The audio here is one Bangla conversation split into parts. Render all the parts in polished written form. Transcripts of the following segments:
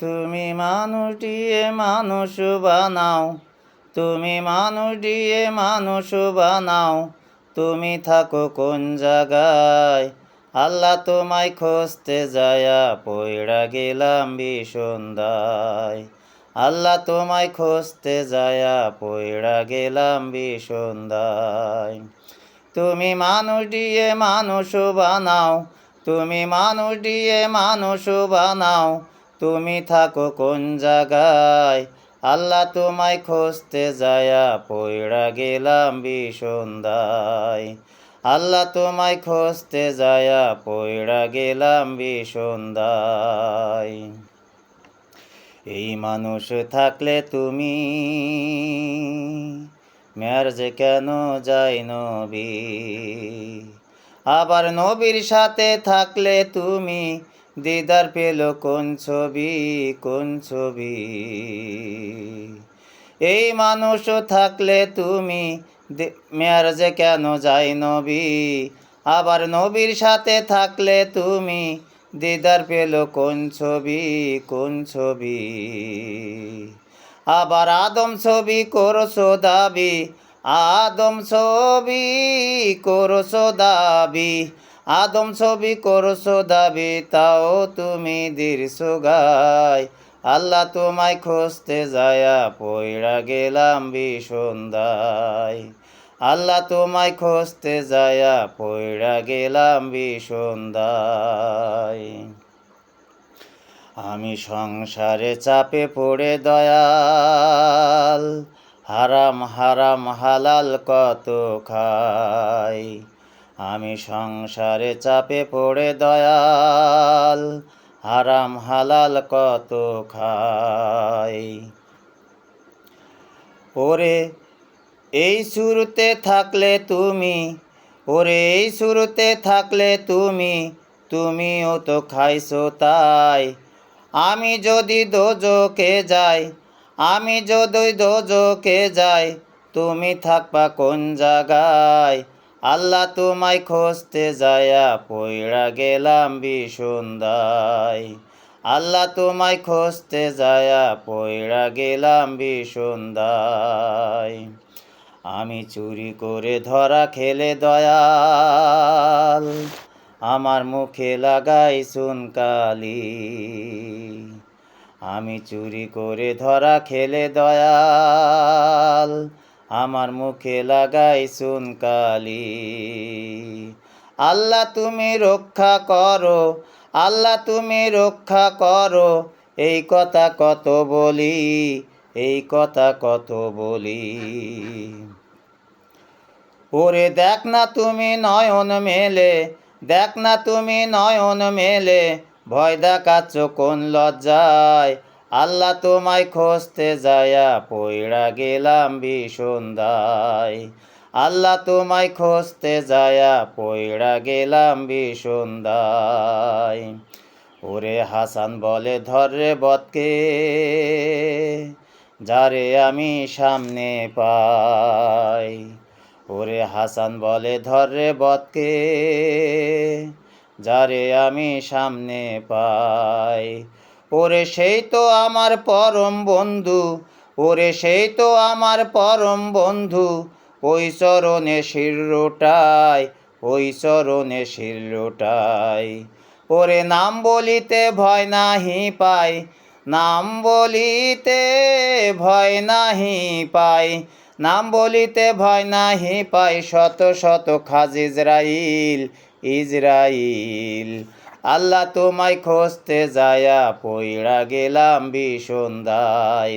তুমি মানুষ দিয়ে মানুষ বানাও, তুমি মানুষ দিয়ে মানুষ বানাও, তুমি থাকো কোন জায়গায়? আল্লাহ তোমায় খুঁজতে যায়া পইড়া গেলাম বিসন্দায়। আল্লাহ তোমায় খুঁজতে যায়া পইড়া গেলাম বিসন্দায়। তুমি মানুষ দিয়ে মানুষ বানাও, তুমি মানুষ দিয়ে মানুষ বানাও, তুমি থাকো কোন জায়গায়? আল্লাহ তোমায় খুঁজতে যায়া পইড়া গেলাম বিসন্দায়। আল্লাহ তোমায় খুঁজতে যায়া পইড়া গেলাম বিসন্দায়। এই মানুষ থাকলে তুমি মেয়ারজে কেন যাই নবী? আবার নবীর সাথে থাকলে তুমি দিদার পেল কোন ছবি, কোন ছবি? এই মানুষ থাকলে তুমি মেয়ারজে কেন যাই নবী? আবার নবীর সাথে থাকলে তুমি দিদার পেল কোন ছবি, কোন ছবি? আবার আদম ছবি করছো দাবি, আদম ছবি করছো দাবি, আদম ছবি করছো দাবি, তাও তুমি দিরছো গায়। আল্লাহ তোমায় খুঁজতে যায়া পইড়া গেলাম বিসন্দায়। আল্লাহ তোমায় খুঁজতে যায়া পইড়া গেলাম বিসন্দায়। আমি সংসারে চাপে পড়ে দয়াল, হারাম হারাম হালাল কত খাই। আমি সংসারে চাপে পড়ে দয়াল, হারাম হালাল কত খাই। ওরে এই শুরুতে থাকলে তুমি, ওরে এই শুরুতে থাকলে তুমি, তুমিও তো খাইছো তাই। আমি যদি দোজকে যাই, আমি যদি দোজকে যাই, তুমি থাকবা কোন জায়গায়? আল্লাহ তোমায় খুঁজতে যায়া পইড়া গেলাম বিসন্দায়। আল্লাহ তোমায় খুঁজতে যায়া পইড়া গেলাম বিসন্দায়। আমি চুরি করে ধরা খেলে দয়াল, আমার মুখে লাগাই চুনকালি। আমি চুরি করে ধরা খেলে দয়াল, আমার মুখে লাগাই চুনকালি। আল্লাহ তুমি রক্ষা করো, আল্লাহ তুমি রক্ষা করো, এই কথা কত বলি, এই কথা কত বলি। ওরে দেখ না তুমি নয়ন মেলে, দেখ না তুমি নয়ন মেলে, ভয় দেখাচ্ছ কোন লজ্জায়? আল্লাহ তোমায় খুঁজতে যায়া পইড়া গেলাম বিসন্দায়। আল্লাহ তোমায় খুঁজতে যায়া পইড়া গেলাম বিসন্দায়। ওরে হাসান বলে ধরে বদকে, যারে আমি সামনে পাই। ওরে হাসান বলে ধরে বদকে, যারে আমি সামনে পাই। ওরে সেই তো আমার পরম বন্ধু, ওরে সেই তো আমার পরম বন্ধু, ওই চরণে শিরটাই, ওই চরণে শিরটাই। ওরে নাম বলিতে ভয় নাহি পাই, নাম বলিতে ভয় নাহি পাই, নাম বলিতে ভয় নাহি পাই। শত শত খাজ ইজরাইল, ইজরাইল। আল্লাহ তোমায় খুঁজতে যায়া পইড়া গেলাম বিসন্দায়।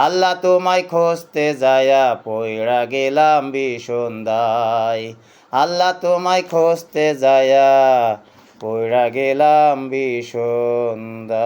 আল্লাহ তোমায় খুঁজতে যায়া পইড়া গেলাম বিসন্দায়। আল্লাহ তোমায় খুঁজতে যায়া পইড়া গেলাম বিসন্দায়।